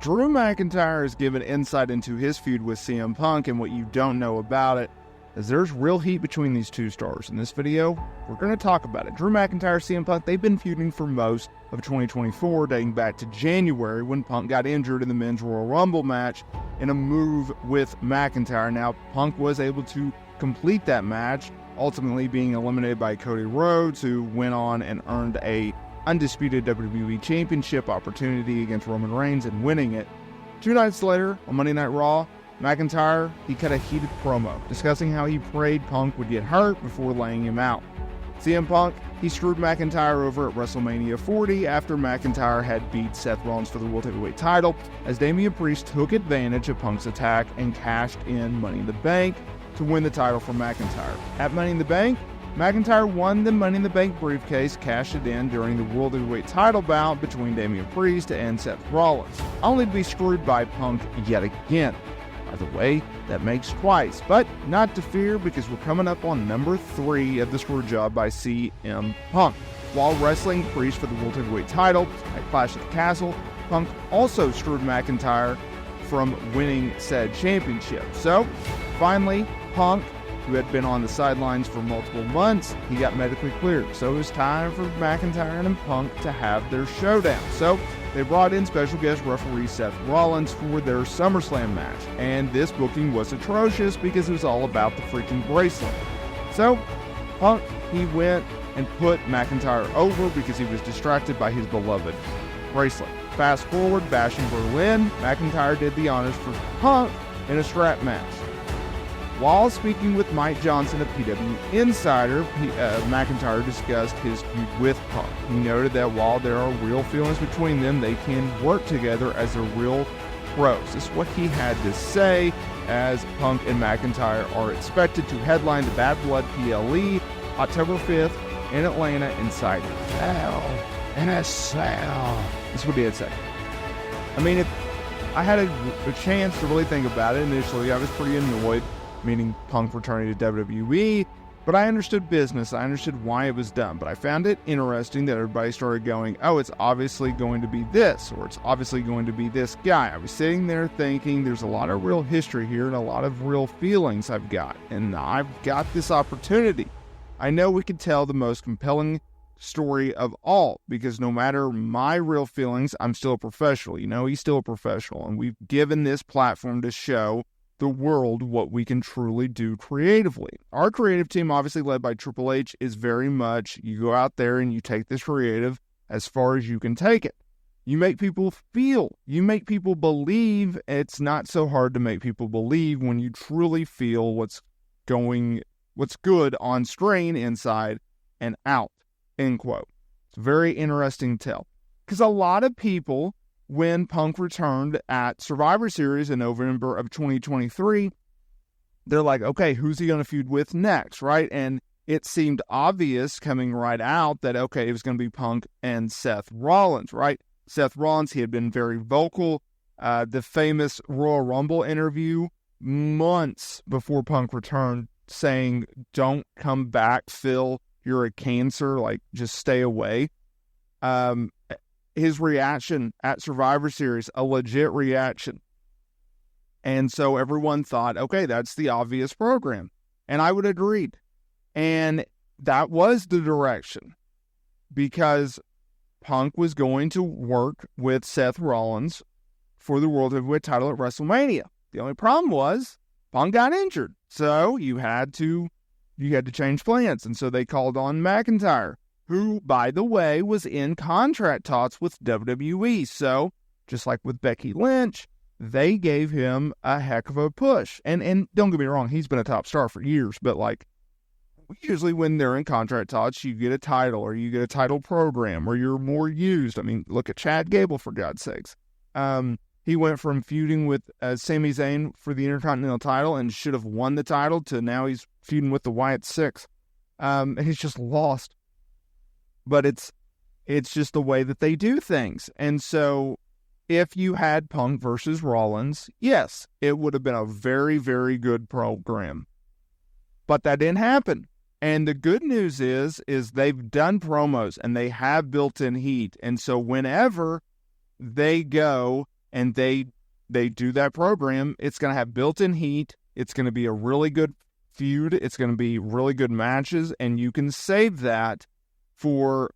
Drew McIntyre has given insight into his feud with CM Punk and what you don't know about it, as there's real heat between these two stars. In this video, we're going to talk about it. Drew McIntyre, CM Punk, they've been feuding for most of 2024, dating back to January when Punk got injured in the Men's Royal Rumble match in a move with McIntyre. Now, Punk was able to complete that match, ultimately being eliminated by Cody Rhodes, who went on and earned a undisputed WWE Championship opportunity against Roman Reigns and winning it. 2 nights later, on Monday Night Raw, McIntyre, he cut a heated promo discussing how he prayed Punk would get hurt before laying him out. CM Punk, he screwed McIntyre over at WrestleMania 40 after McIntyre had beat Seth Rollins for the World Heavyweight title, as Damian Priest took advantage of Punk's attack and cashed in Money in the Bank to win the title from McIntyre. At Money in the Bank, McIntyre won the Money in the Bank briefcase, cashed it in during the World Heavyweight title bout between Damian Priest and Seth Rollins, only to be screwed by Punk yet again. By the way, that makes twice, but not to fear, because we're coming up on number 3 of the screw job by CM Punk. While wrestling Priest for the World Heavyweight title at Clash at the Castle, Punk also screwed McIntyre from winning said championship. So, finally, Punk, who had been on the sidelines for multiple months, he got medically cleared. So it was time for McIntyre and Punk to have their showdown. So they brought in special guest referee Seth Rollins for their SummerSlam match. And this booking was atrocious because it was all about the freaking bracelet. So Punk, he went and put McIntyre over because he was distracted by his beloved bracelet. Fast forward, Bash in Berlin, McIntyre did the honors for Punk in a strap match. While speaking with Mike Johnson of PW Insider, McIntyre discussed his feud with Punk. He noted that while there are real feelings between them, they can work together as a real pros. This is what he had to say, as Punk and McIntyre are expected to headline the Bad Blood PLE October 5th in Atlanta inside Hell in a Cell. That's what he had said. I mean, if I had a chance to really think about it initially, I was pretty annoyed, meaning Punk returning to WWE, but I understood business. I understood why it was done, but I found it interesting that everybody started going, oh, it's obviously going to be this, or it's obviously going to be this guy. I was sitting there thinking there's a lot of real history here and a lot of real feelings I've got, and I've got this opportunity. I know we could tell the most compelling story of all, because no matter my real feelings, I'm still a professional. You know, he's still a professional, and we've given this platform to show the world what we can truly do creatively. Our creative team, obviously led by Triple H, is very much, you go out there and you take this creative as far as you can take it. You make people feel, you make people believe. It's not so hard to make people believe when you truly feel what's good on screen, inside and out, end quote. It's a very interesting tell, because a lot of people, when Punk returned at Survivor Series in November of 2023, they're like, okay, who's he going to feud with next, right? And it seemed obvious coming right out that, okay, it was going to be Punk and Seth Rollins, right? Seth Rollins, he had been very vocal. The famous Royal Rumble interview months before Punk returned, saying, don't come back, Phil, you're a cancer, like, just stay away. His reaction at Survivor Series, a legit reaction. And so everyone thought, okay, that's the obvious program. And I would agree. And that was the direction, because Punk was going to work with Seth Rollins for the World Heavyweight title at WrestleMania. The only problem was Punk got injured. So you had to change plans. And so they called on McIntyre, who, by the way, was in contract talks with WWE. So, just like with Becky Lynch, they gave him a heck of a push. And don't get me wrong, he's been a top star for years, but like, usually when they're in contract talks, you get a title, or you get a title program, or you're more used. I mean, look at Chad Gable, for God's sakes. He went from feuding with Sami Zayn for the Intercontinental title and should have won the title, to now he's feuding with the Wyatt Six. And he's just lost. But it's just the way that they do things. And so if you had Punk versus Rollins, yes, it would have been a very, very good program. But that didn't happen. And the good news is they've done promos and they have built-in heat. And so whenever they go and they do that program, it's going to have built-in heat. It's going to be a really good feud. It's going to be really good matches, and you can save that for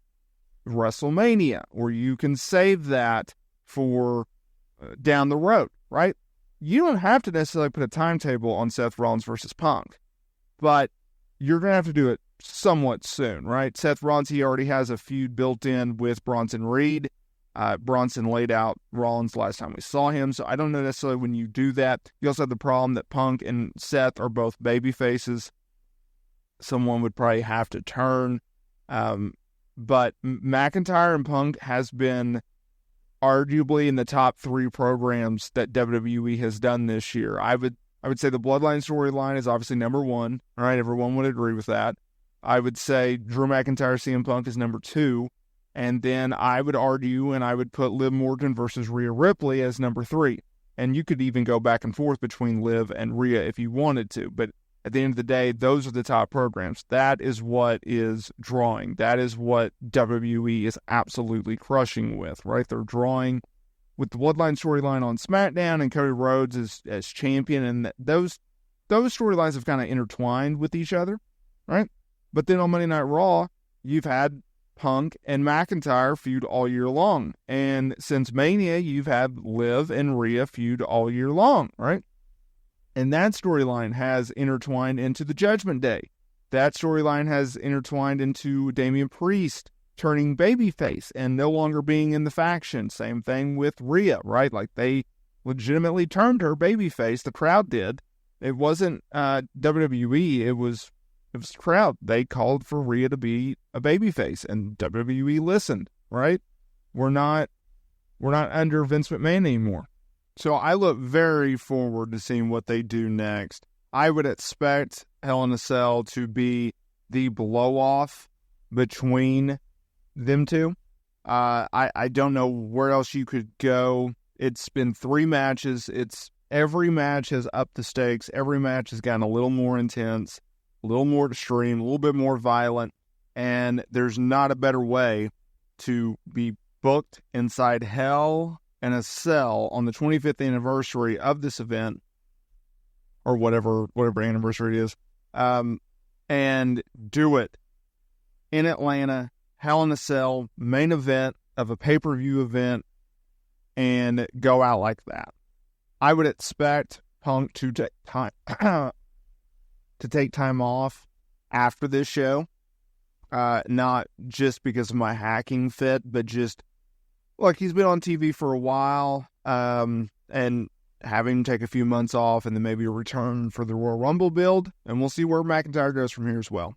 WrestleMania, or you can save that for down the road, right? You don't have to necessarily put a timetable on Seth Rollins versus Punk, but you're going to have to do it somewhat soon, right? Seth Rollins, he already has a feud built in with Bronson Reed. Bronson laid out Rollins last time we saw him, so I don't know necessarily when you do that. You also have the problem that Punk and Seth are both baby faces. Someone would probably have to turn. But McIntyre and Punk has been arguably in the top 3 programs that WWE has done this year. I would say the Bloodline storyline is obviously number 1. All right, everyone would agree with that. I would say Drew McIntyre, CM Punk is number 2. And then I would argue and I would put Liv Morgan versus Rhea Ripley as number 3. And you could even go back and forth between Liv and Rhea if you wanted to. But at the end of the day, those are the top programs. That is what is drawing. That is what WWE is absolutely crushing with, right? They're drawing with the Bloodline storyline on SmackDown and Cody Rhodes as champion. And those storylines have kind of intertwined with each other, right? But then on Monday Night Raw, you've had Punk and McIntyre feud all year long. And since Mania, you've had Liv and Rhea feud all year long, right? And that storyline has intertwined into the Judgment Day. That storyline has intertwined into Damian Priest turning babyface and no longer being in the faction. Same thing with Rhea, right? Like, they legitimately turned her babyface. The crowd did. It wasn't WWE. It was the crowd. They called for Rhea to be a babyface, and WWE listened, right? We're not under Vince McMahon anymore. So I look very forward to seeing what they do next. I would expect Hell in a Cell to be the blow-off between them two. I don't know where else you could go. It's been 3 matches. Every match has upped the stakes. Every match has gotten a little more intense, a little more extreme, a little bit more violent, and there's not a better way to be booked inside Hell in a Cell on the 25th anniversary of this event, or whatever anniversary it is, and do it in Atlanta, Hell in a Cell, main event of a pay-per-view event, and go out like that. I would expect Punk to take time off after this show, not just because of my hacking fit, but just, look, he's been on TV for a while, and having him take a few months off and then maybe a return for the Royal Rumble build, and we'll see where McIntyre goes from here as well.